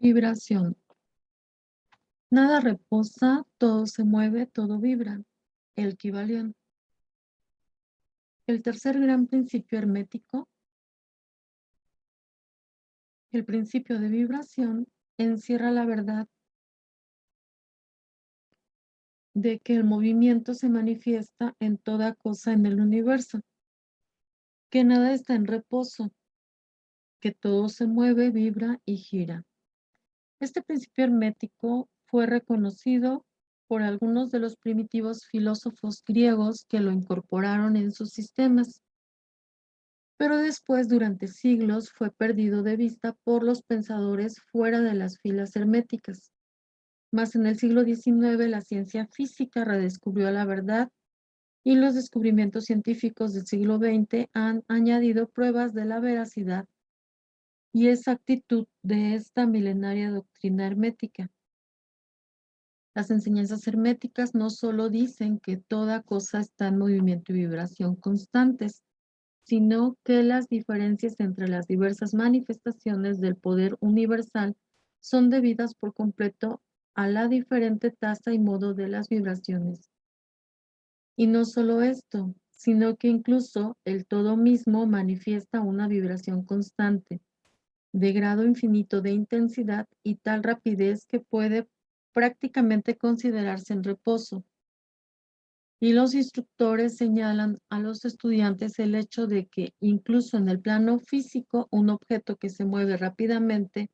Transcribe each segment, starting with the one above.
Vibración. Nada reposa, todo se mueve, todo vibra. El Kybalión. El tercer gran principio hermético, el principio de vibración, encierra la verdad de que el movimiento se manifiesta en toda cosa en el universo, que nada está en reposo, que todo se mueve, vibra y gira. Este principio hermético fue reconocido por algunos de los primitivos filósofos griegos que lo incorporaron en sus sistemas, pero después, durante siglos, fue perdido de vista por los pensadores fuera de las filas herméticas. Mas en el siglo XIX la ciencia física redescubrió la verdad y los descubrimientos científicos del siglo XX han añadido pruebas de la veracidad y exactitud de esta milenaria doctrina hermética. Las enseñanzas herméticas no solo dicen que toda cosa está en movimiento y vibración constantes, sino que las diferencias entre las diversas manifestaciones del poder universal son debidas por completo a la diferente tasa y modo de las vibraciones. Y no solo esto, sino que incluso el todo mismo manifiesta una vibración constante, de grado infinito de intensidad y tal rapidez que puede prácticamente considerarse en reposo. Y los instructores señalan a los estudiantes el hecho de que incluso en el plano físico, un objeto que se mueve rápidamente,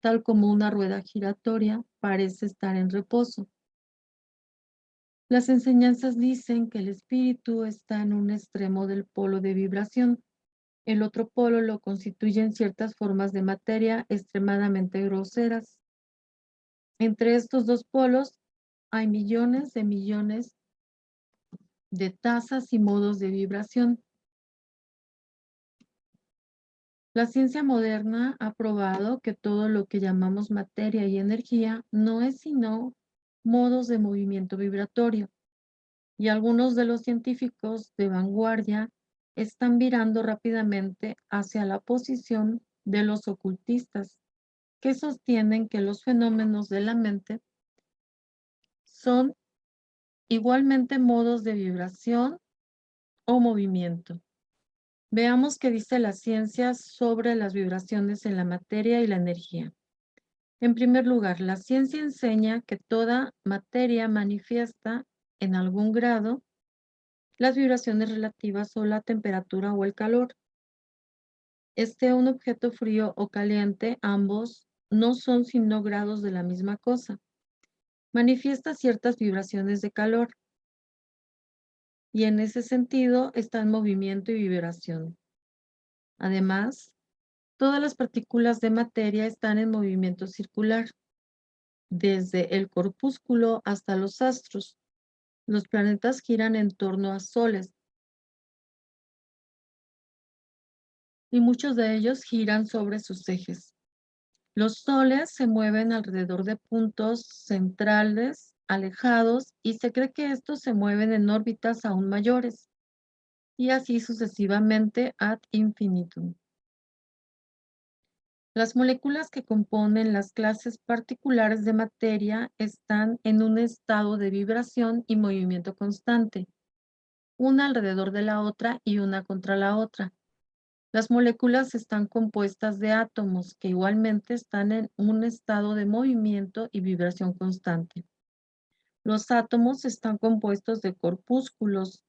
tal como una rueda giratoria, parece estar en reposo. Las enseñanzas dicen que el espíritu está en un extremo del polo de vibración. El otro polo lo constituyen ciertas formas de materia extremadamente groseras. Entre estos dos polos hay millones de tasas y modos de vibración. La ciencia moderna ha probado que todo lo que llamamos materia y energía no es sino modos de movimiento vibratorio, y algunos de los científicos de vanguardia están virando rápidamente hacia la posición de los ocultistas, que sostienen que los fenómenos de la mente son igualmente modos de vibración o movimiento. Veamos qué dice la ciencia sobre las vibraciones en la materia y la energía. En primer lugar, la ciencia enseña que toda materia manifiesta en algún grado las vibraciones relativas a la temperatura o el calor. Esté un objeto frío o caliente, ambos no son sino grados de la misma cosa. Manifiesta ciertas vibraciones de calor y en ese sentido está en movimiento y vibración. Además, todas las partículas de materia están en movimiento circular, desde el corpúsculo hasta los astros. Los planetas giran en torno a soles y muchos de ellos giran sobre sus ejes. Los soles se mueven alrededor de puntos centrales alejados y se cree que estos se mueven en órbitas aún mayores y así sucesivamente ad infinitum. Las moléculas que componen las clases particulares de materia están en un estado de vibración y movimiento constante, una alrededor de la otra y una contra la otra. Las moléculas están compuestas de átomos que igualmente están en un estado de movimiento y vibración constante. Los átomos están compuestos de corpúsculos,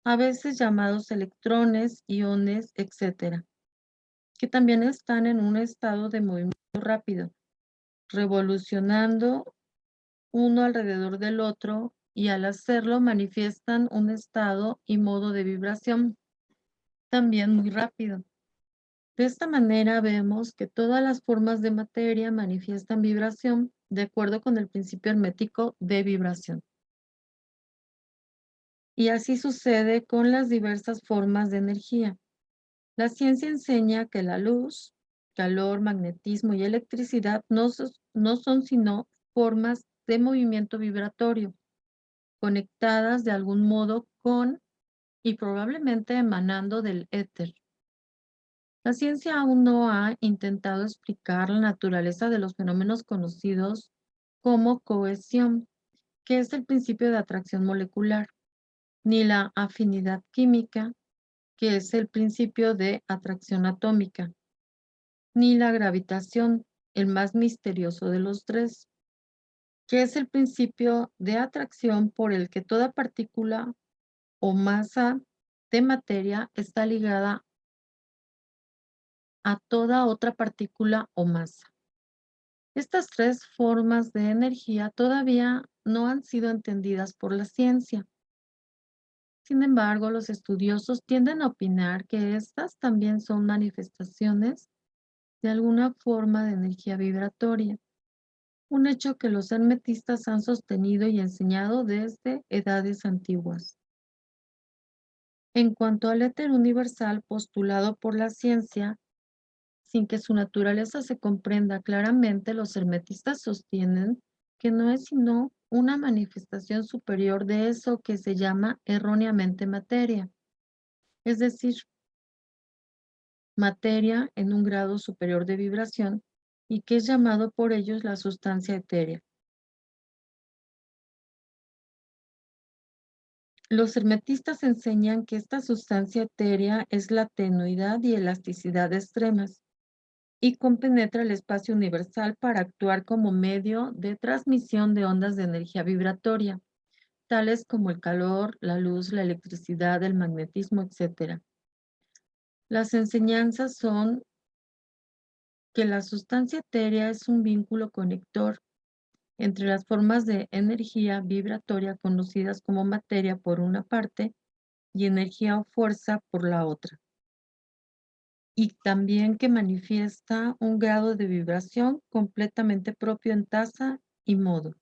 a veces llamados electrones, iones, etc., que también están en un estado de movimiento rápido, revolucionando uno alrededor del otro y al hacerlo manifiestan un estado y modo de vibración también muy rápido. De esta manera vemos que todas las formas de materia manifiestan vibración de acuerdo con el principio hermético de vibración. Y así sucede con las diversas formas de energía. La ciencia enseña que la luz, calor, magnetismo y electricidad no son sino formas de movimiento vibratorio, conectadas de algún modo con y probablemente emanando del éter. La ciencia aún no ha intentado explicar la naturaleza de los fenómenos conocidos como cohesión, que es el principio de atracción molecular, ni la afinidad química, que es el principio de atracción atómica, ni la gravitación, el más misterioso de los tres, que es el principio de atracción por el que toda partícula o masa de materia está ligada a toda otra partícula o masa. Estas tres formas de energía todavía no han sido entendidas por la ciencia. Sin embargo, los estudiosos tienden a opinar que estas también son manifestaciones de alguna forma de energía vibratoria, un hecho que los hermetistas han sostenido y enseñado desde edades antiguas. En cuanto al éter universal postulado por la ciencia, sin que su naturaleza se comprenda claramente, los hermetistas sostienen que no es sino una manifestación superior de eso que se llama erróneamente materia, es decir, materia en un grado superior de vibración y que es llamado por ellos la sustancia etérea. Los hermetistas enseñan que esta sustancia etérea es la tenuidad y elasticidad extremas y compenetra el espacio universal para actuar como medio de transmisión de ondas de energía vibratoria, tales como el calor, la luz, la electricidad, el magnetismo, etc. Las enseñanzas son que la sustancia etérea es un vínculo conector entre las formas de energía vibratoria conocidas como materia por una parte y energía o fuerza por la otra, y también que manifiesta un grado de vibración completamente propio en tasa y modo.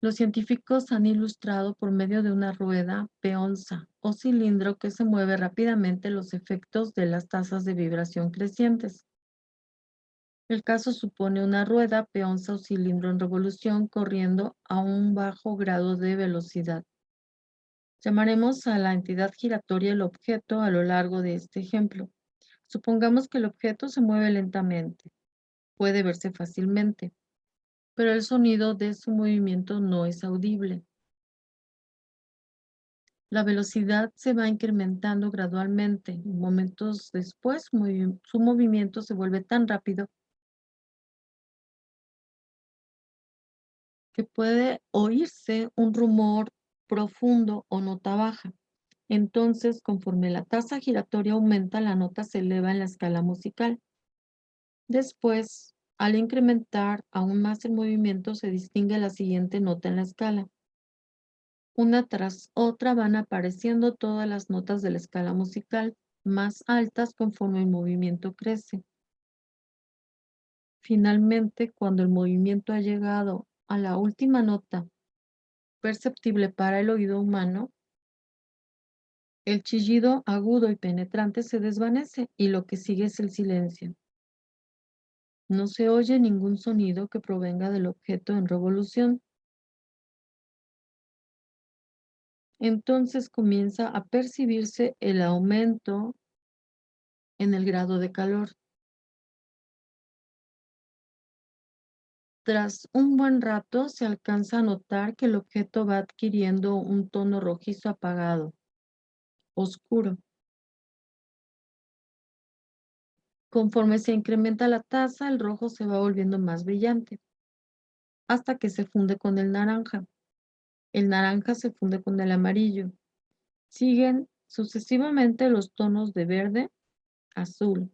Los científicos han ilustrado por medio de una rueda peonza o cilindro que se mueve rápidamente los efectos de las tasas de vibración crecientes. El caso supone una rueda peonza o cilindro en revolución corriendo a un bajo grado de velocidad. Llamaremos a la entidad giratoria el objeto a lo largo de este ejemplo. Supongamos que el objeto se mueve lentamente. Puede verse fácilmente, pero el sonido de su movimiento no es audible. La velocidad se va incrementando gradualmente. Momentos después, su movimiento se vuelve tan rápido que puede oírse un rumor profundo o nota baja. Entonces, conforme la tasa giratoria aumenta, la nota se eleva en la escala musical. Después, al incrementar aún más el movimiento, se distingue la siguiente nota en la escala. Una tras otra van apareciendo todas las notas de la escala musical, más altas conforme el movimiento crece. Finalmente, cuando el movimiento ha llegado a la última nota perceptible para el oído humano, el chillido agudo y penetrante se desvanece y lo que sigue es el silencio. No se oye ningún sonido que provenga del objeto en revolución. Entonces comienza a percibirse el aumento en el grado de calor. Tras un buen rato se alcanza a notar que el objeto va adquiriendo un tono rojizo apagado, oscuro. Conforme se incrementa la tasa, el rojo se va volviendo más brillante, hasta que se funde con el naranja. El naranja se funde con el amarillo. Siguen sucesivamente los tonos de verde, azul,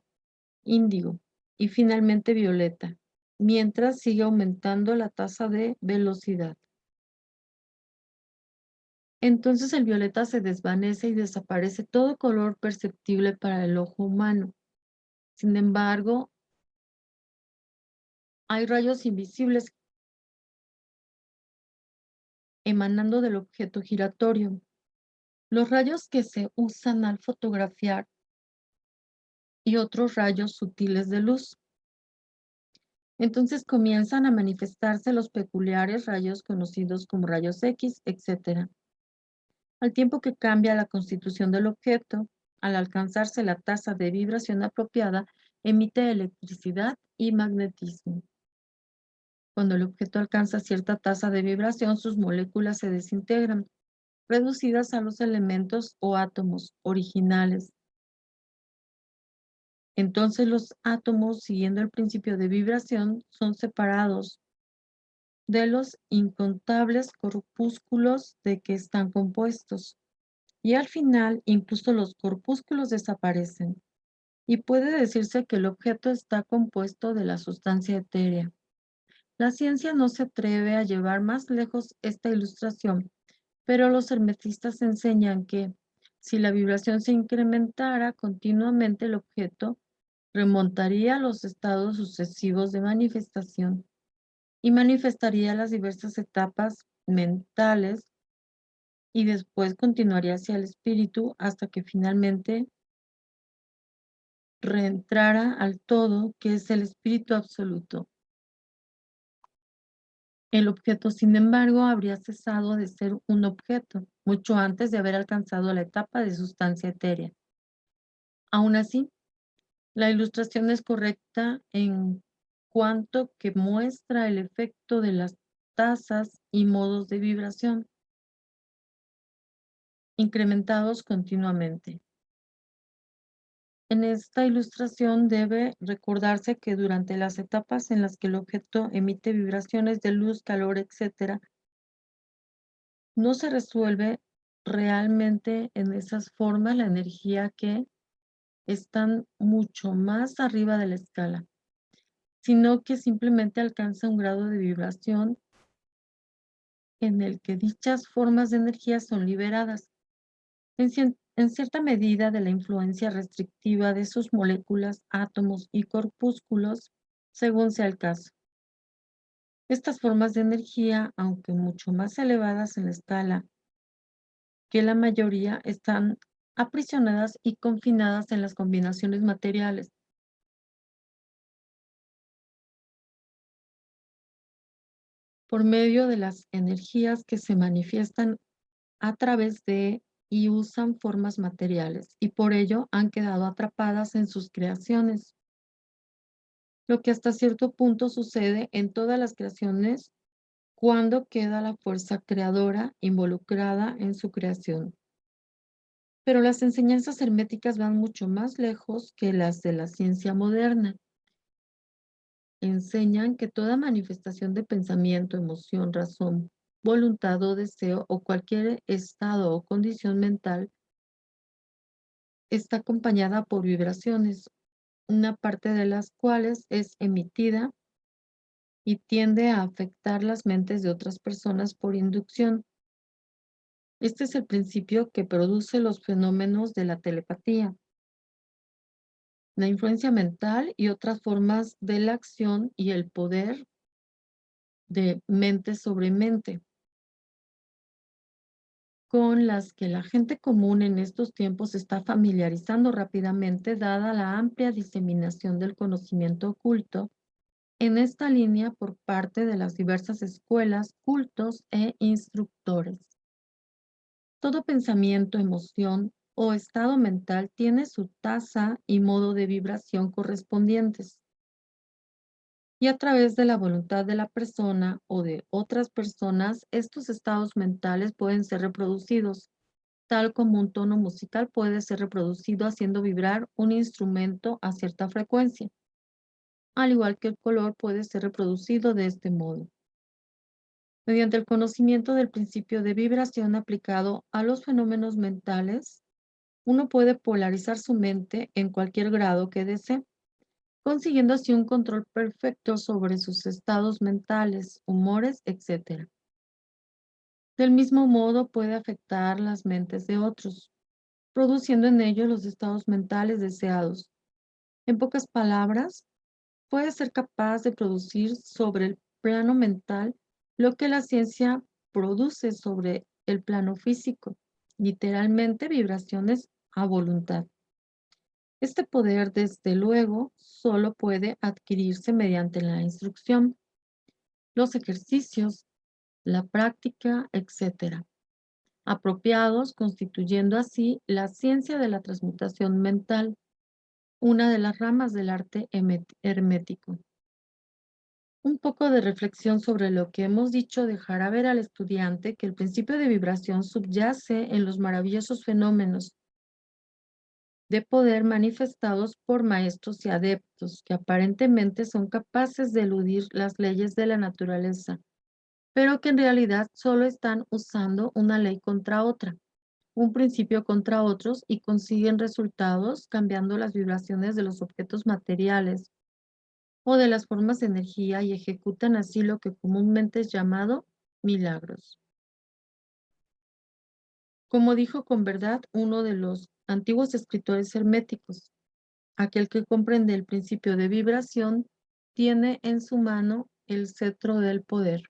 índigo y finalmente violeta, mientras sigue aumentando la tasa de velocidad. Entonces el violeta se desvanece y desaparece todo color perceptible para el ojo humano. Sin embargo, hay rayos invisibles emanando del objeto giratorio. Los rayos que se usan al fotografiar y otros rayos sutiles de luz. Entonces comienzan a manifestarse los peculiares rayos conocidos como rayos X, etc. Al tiempo que cambia la constitución del objeto, Al alcanzarse la tasa de vibración apropiada, emite electricidad y magnetismo. Cuando el objeto alcanza cierta tasa de vibración, sus moléculas se desintegran, reducidas a los elementos o átomos originales. Entonces los átomos, siguiendo el principio de vibración, son separados de los incontables corpúsculos de que están compuestos. Y al final, incluso los corpúsculos desaparecen. Y puede decirse que el objeto está compuesto de la sustancia etérea. La ciencia no se atreve a llevar más lejos esta ilustración, pero los hermetistas enseñan que si la vibración se incrementara continuamente, el objeto remontaría a los estados sucesivos de manifestación y manifestaría las diversas etapas mentales y después continuaría hacia el espíritu hasta que finalmente reentrara al todo, que es el espíritu absoluto. El objeto, sin embargo, habría cesado de ser un objeto mucho antes de haber alcanzado la etapa de sustancia etérea. Aún así, la ilustración es correcta en cuanto que muestra el efecto de las tasas y modos de vibración incrementados continuamente. En esta ilustración debe recordarse que durante las etapas en las que el objeto emite vibraciones de luz, calor, etc., no se resuelve realmente en esas formas la energía que están mucho más arriba de la escala, sino que simplemente alcanza un grado de vibración en el que dichas formas de energía son liberadas, en cierta medida de la influencia restrictiva de sus moléculas, átomos y corpúsculos, según sea el caso. Estas formas de energía, aunque mucho más elevadas en la escala que la mayoría, están aprisionadas y confinadas en las combinaciones materiales. Por medio de las energías que se manifiestan a través de y usan formas materiales, y por ello han quedado atrapadas en sus creaciones, lo que hasta cierto punto sucede en todas las creaciones cuando queda la fuerza creadora involucrada en su creación. Pero las enseñanzas herméticas van mucho más lejos que las de la ciencia moderna. Enseñan que toda manifestación de pensamiento, emoción, razón, voluntad o deseo o cualquier estado o condición mental está acompañada por vibraciones, una parte de las cuales es emitida y tiende a afectar las mentes de otras personas por inducción. Este es el principio que produce los fenómenos de la telepatía, la influencia mental y otras formas de la acción y el poder de mente sobre mente, con las que la gente común en estos tiempos se está familiarizando rápidamente, dada la amplia diseminación del conocimiento oculto en esta línea por parte de las diversas escuelas, cultos e instructores. Todo pensamiento, emoción o estado mental tiene su tasa y modo de vibración correspondientes. Y a través de la voluntad de la persona o de otras personas, estos estados mentales pueden ser reproducidos, tal como un tono musical puede ser reproducido haciendo vibrar un instrumento a cierta frecuencia, al igual que el color puede ser reproducido de este modo. Mediante el conocimiento del principio de vibración aplicado a los fenómenos mentales, uno puede polarizar su mente en cualquier grado que desee, consiguiendo así un control perfecto sobre sus estados mentales, humores, etc. Del mismo modo puede afectar las mentes de otros, produciendo en ellos los estados mentales deseados. En pocas palabras, puede ser capaz de producir sobre el plano mental lo que la ciencia produce sobre el plano físico, literalmente vibraciones a voluntad. Este poder, desde luego, solo puede adquirirse mediante la instrucción, los ejercicios, la práctica, etc. apropiados, constituyendo así la ciencia de la transmutación mental, una de las ramas del arte hermético. Un poco de reflexión sobre lo que hemos dicho dejará ver al estudiante que el principio de vibración subyace en los maravillosos fenómenos de poder manifestados por maestros y adeptos que aparentemente son capaces de eludir las leyes de la naturaleza, pero que en realidad solo están usando una ley contra otra, un principio contra otros y consiguen resultados cambiando las vibraciones de los objetos materiales o de las formas de energía y ejecutan así lo que comúnmente es llamado milagros. Como dijo con verdad uno de los antiguos escritores herméticos, aquel que comprende el principio de vibración tiene en su mano el cetro del poder.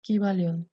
Kybalión.